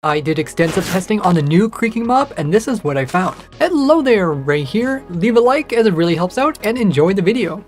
I did extensive testing on the new creaking mob, and this is what I found. Hello there, Ray here. Leave a like as it really helps out, and enjoy the video.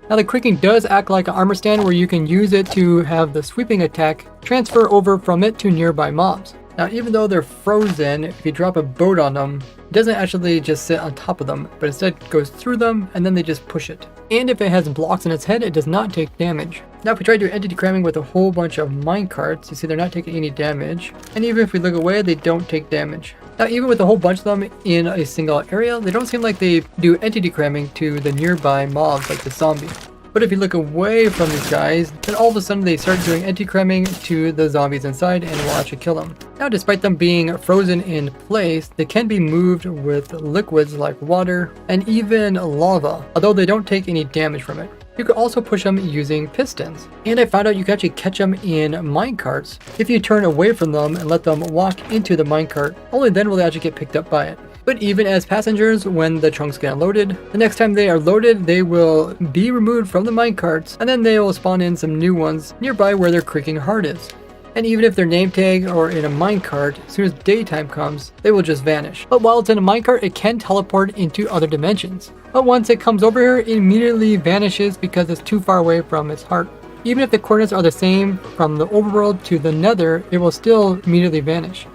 Now the creaking does act like an armor stand where you can use it to have the sweeping attack transfer over from it to nearby mobs. Now even though they're frozen, if you drop a boat on them, it doesn't actually just sit on top of them, but instead goes through them and then they just push it. And if it has blocks in its head, it does not take damage. Now if we try to do entity cramming with a whole bunch of minecarts, you see they're not taking any damage. And even if we look away, they don't take damage. Now even with a whole bunch of them in a single area, they don't seem like they do entity cramming to the nearby mobs like the zombie. But if you look away from these guys, then all of a sudden they start doing anti-cramming to the zombies inside and will actually kill them. Now despite them being frozen in place, they can be moved with liquids like water and even lava, although they don't take any damage from it. You can also push them using pistons. And I found out you can actually catch them in minecarts if you turn away from them and let them walk into the minecart. Only then will they actually get picked up by it. But even as passengers, when the chunks get unloaded, the next time they are loaded, they will be removed from the minecarts, and then they will spawn in some new ones nearby where their creaking heart is. And even if they're name tagged or in a minecart, as soon as daytime comes, they will just vanish. But while it's in a minecart, it can teleport into other dimensions. But once it comes over here, it immediately vanishes because it's too far away from its heart. Even if the coordinates are the same from the overworld to the nether, it will still immediately vanish.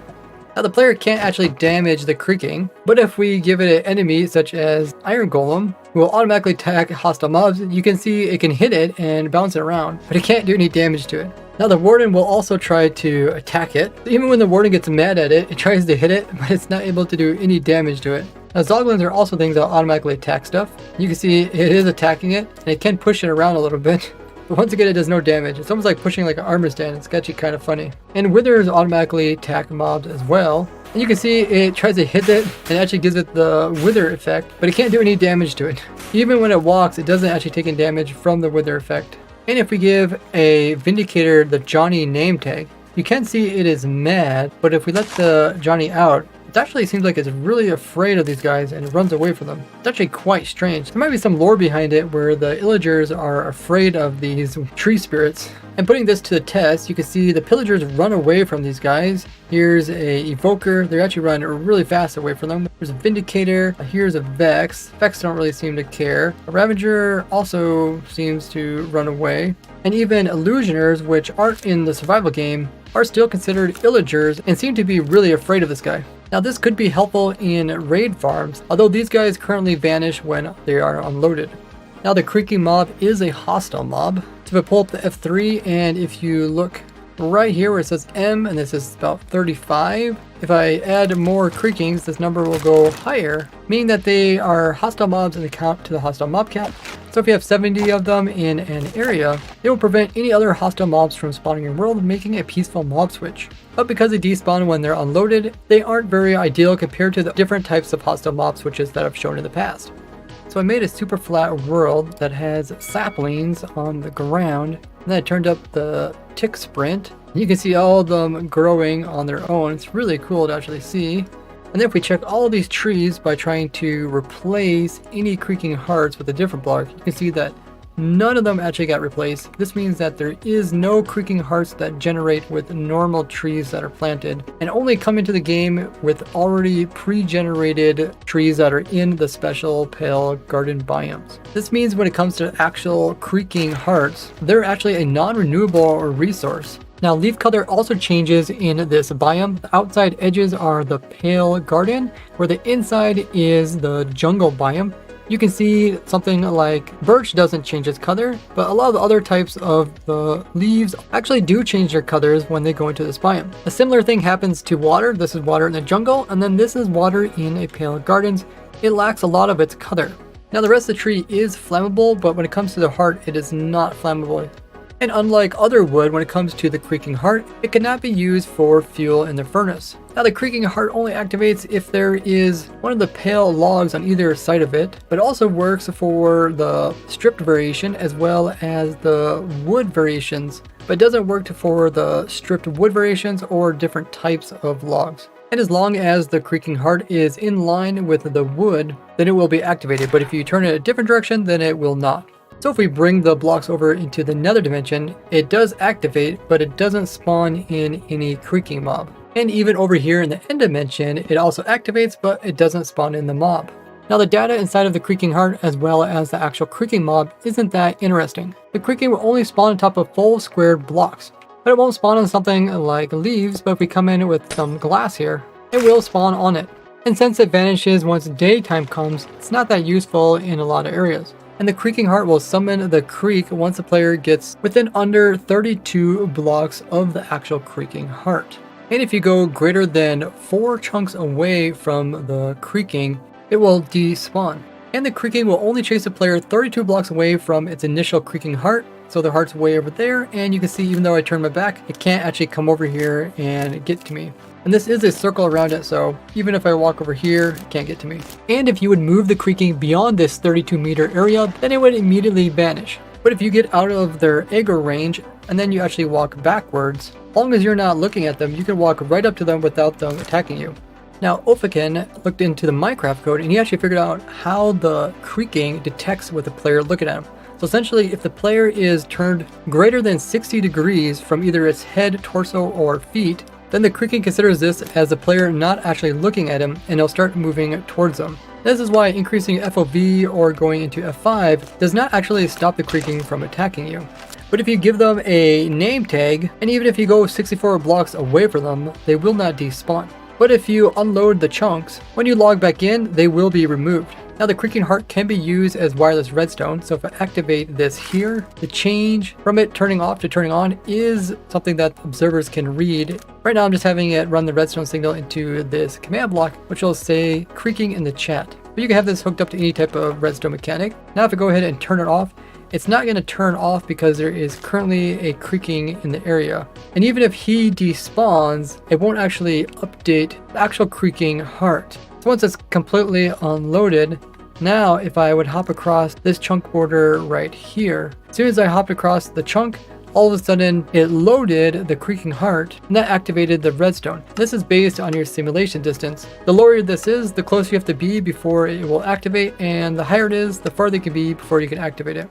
Now the player can't actually damage the creaking, but if we give it an enemy such as Iron Golem, who will automatically attack hostile mobs, you can see it can hit it and bounce it around, but it can't do any damage to it. Now the Warden will also try to attack it. Even when the Warden gets mad at it, it tries to hit it, but it's not able to do any damage to it. Now Zoglins are also things that automatically attack stuff. You can see it is attacking it, and it can push it around a little bit. But once again, it does no damage. It's almost like pushing like an armor stand. It's actually kind of funny. And Withers automatically attack mobs as well. And you can see it tries to hit it and actually gives it the wither effect, but it can't do any damage to it. Even when it walks, it doesn't actually take any damage from the wither effect. And if we give a Vindicator the Johnny name tag, you can see it is mad, but if we let the Johnny out, it actually seems like it's really afraid of these guys and it runs away from them. It's actually quite strange. There might be some lore behind it where the Illagers are afraid of these tree spirits. And putting this to the test, you can see the Pillagers run away from these guys. Here's a Evoker. They actually run really fast away from them. There's a Vindicator. Here's a Vex. Vex don't really seem to care. A Ravager also seems to run away. And even Illusioners, which aren't in the survival game, are still considered Illagers and seem to be really afraid of this guy. Now this could be helpful in raid farms, although these guys currently vanish when they are unloaded. Now the creaking mob is a hostile mob. So if I pull up the F3 and if you look right here where it says M and this is about 35, if I add more creakings, this number will go higher, meaning that they are hostile mobs and they count to the hostile mob count. So if you have 70 of them in an area, they will prevent any other hostile mobs from spawning in your world, making a peaceful mob switch. But because they despawn when they're unloaded, they aren't very ideal compared to the different types of hostile mob switches that I've shown in the past. So I made a super flat world that has saplings on the ground, and then I turned up the tick sprint. You can see all of them growing on their own. It's really cool to actually see. And then if we check all of these trees by trying to replace any creaking hearts with a different block, you can see that none of them actually got replaced. This means that there is no creaking hearts that generate with normal trees that are planted and only come into the game with already pre-generated trees that are in the special pale garden biomes. This means when it comes to actual creaking hearts, they're actually a non-renewable resource. Now leaf color also changes in this biome. The outside edges are the pale garden, where the inside is the jungle biome. You can see something like birch doesn't change its color, but a lot of the other types of the leaves actually do change their colors when they go into this biome. A similar thing happens to water. This is water in the jungle, and then this is water in a pale gardens. It lacks a lot of its color. Now the rest of the tree is flammable, but when it comes to the heart, it is not flammable. And unlike other wood, when it comes to the creaking heart, it cannot be used for fuel in the furnace. Now the creaking heart only activates if there is one of the pale logs on either side of it, but also works for the stripped variation as well as the wood variations, but doesn't work for the stripped wood variations or different types of logs. And as long as the creaking heart is in line with the wood, then it will be activated, but if you turn it a different direction, then it will not. So if we bring the blocks over into the nether dimension, it does activate, but it doesn't spawn in any creaking mob. And even over here in the end dimension, it also activates, but it doesn't spawn in the mob. Now the data inside of the Creaking Heart as well as the actual Creaking mob isn't that interesting. The Creaking will only spawn on top of full squared blocks, but it won't spawn on something like leaves, but if we come in with some glass here, it will spawn on it. And since it vanishes once daytime comes, it's not that useful in a lot of areas. And the Creaking Heart will summon the creak once the player gets within under 32 blocks of the actual Creaking Heart. And if you go greater than 4 chunks away from the Creaking, it will despawn. And the Creaking will only chase the player 32 blocks away from its initial Creaking Heart, so the heart's way over there, and you can see even though I turn my back, it can't actually come over here and get to me. And this is a circle around it, so even if I walk over here, it can't get to me. And if you would move the Creaking beyond this 32 meter area, then it would immediately vanish. But if you get out of their aggro range, and then you actually walk backwards, as long as you're not looking at them, you can walk right up to them without them attacking you. Now, Ofakin looked into the Minecraft code, and he actually figured out how the Creaking detects with the player looking at him. So essentially, if the player is turned greater than 60 degrees from either its head, torso, or feet, then the Creaking considers this as the player not actually looking at him, and it'll start moving towards them. This is why increasing FOV or going into F5 does not actually stop the Creaking from attacking you. But if you give them a name tag, and even if you go 64 blocks away from them, they will not despawn. But if you unload the chunks, when you log back in, they will be removed. Now the Creaking Heart can be used as wireless redstone, so if I activate this here, the change from it turning off to turning on is something that observers can read. Right now I'm just having it run the redstone signal into this command block, which will say Creaking in the chat. But you can have this hooked up to any type of redstone mechanic. Now if I go ahead and turn it off, it's not going to turn off because there is currently a Creaking in the area. And even if he despawns, it won't actually update the actual Creaking Heart. So once it's completely unloaded, now if I would hop across this chunk border right here, as soon as I hopped across the chunk, all of a sudden it loaded the Creaking Heart and that activated the redstone. This is based on your simulation distance. The lower this is, the closer you have to be before it will activate, and the higher it is, the farther you can be before you can activate it.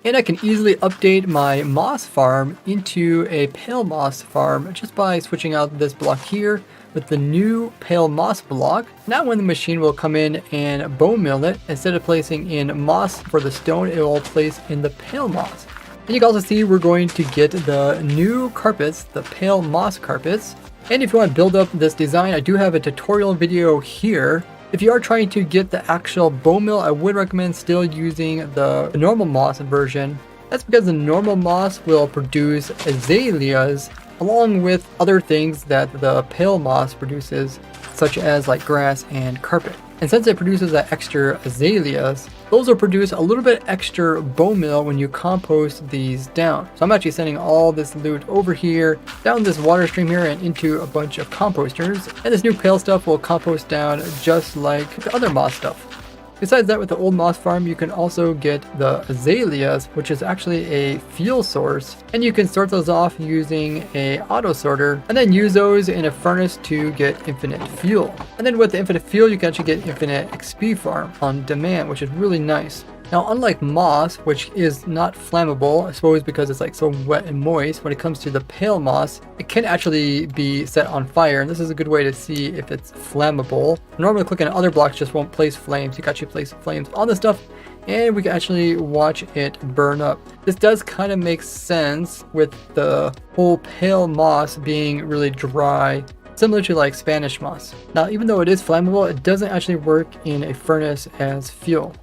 And I can easily update my moss farm into a pale moss farm just by switching out this block here with the new pale moss block. Now when the machine will come in and bone mill it, instead of placing in moss for the stone, it will place in the pale moss. And you can also see we're going to get the new carpets, the pale moss carpets. And if you want to build up this design, I do have a tutorial video here. If you are trying to get the actual bone mill, I would recommend still using the normal moss version. That's because the normal moss will produce azaleas along with other things that the pale moss produces, such as like grass and carpet. And since it produces that extra azaleas, those will produce a little bit extra bone meal when you compost these down. So I'm actually sending all this loot over here, down this water stream here, and into a bunch of composters. And this new pale stuff will compost down just like the other moss stuff. Besides that, with the old moss farm, you can also get the azaleas, which is actually a fuel source, and you can sort those off using a auto sorter, and then use those in a furnace to get infinite fuel. And then with the infinite fuel, you can actually get infinite XP farm on demand, which is really nice. Now, unlike moss, which is not flammable, I suppose because it's like so wet and moist, when it comes to the pale moss, it can actually be set on fire, and this is a good way to see if it's flammable. Normally clicking on other blocks just won't place flames. You can actually place flames on the stuff, and we can actually watch it burn up. This does kind of make sense with the whole pale moss being really dry, similar to like Spanish moss. Now, even though it is flammable, it doesn't actually work in a furnace as fuel.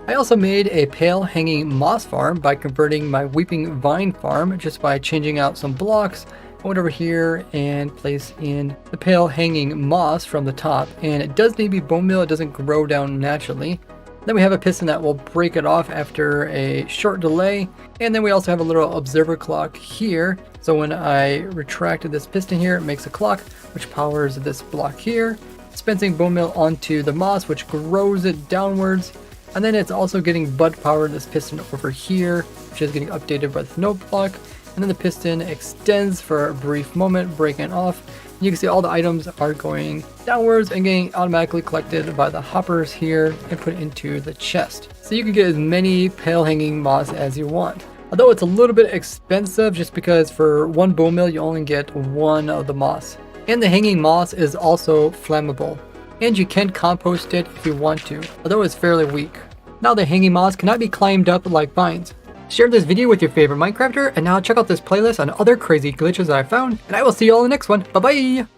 I also made a pale hanging moss farm by converting my weeping vine farm just by changing out some blocks. I went over here and place in the pale hanging moss from the top, and it does need to be bone meal. It doesn't grow down naturally. Then we have a piston that will break it off after a short delay, and then we also have a little observer clock here. So when I retract this piston here, it makes a clock which powers this block here, dispensing bone meal onto the moss, which grows it downwards. And then it's also getting bud power, this piston over here, which is getting updated by the node block. And then the piston extends for a brief moment, breaking off. And you can see all the items are going downwards and getting automatically collected by the hoppers here and put into the chest. So you can get as many pale hanging moss as you want. Although it's a little bit expensive just because for one bone meal you only get one of the moss. And the hanging moss is also flammable. And you can compost it if you want to, although it's fairly weak. Now the hanging moss cannot be climbed up like vines. Share this video with your favorite Minecrafter, and now check out this playlist on other crazy glitches that I found, and I will see you all in the next one. Bye bye!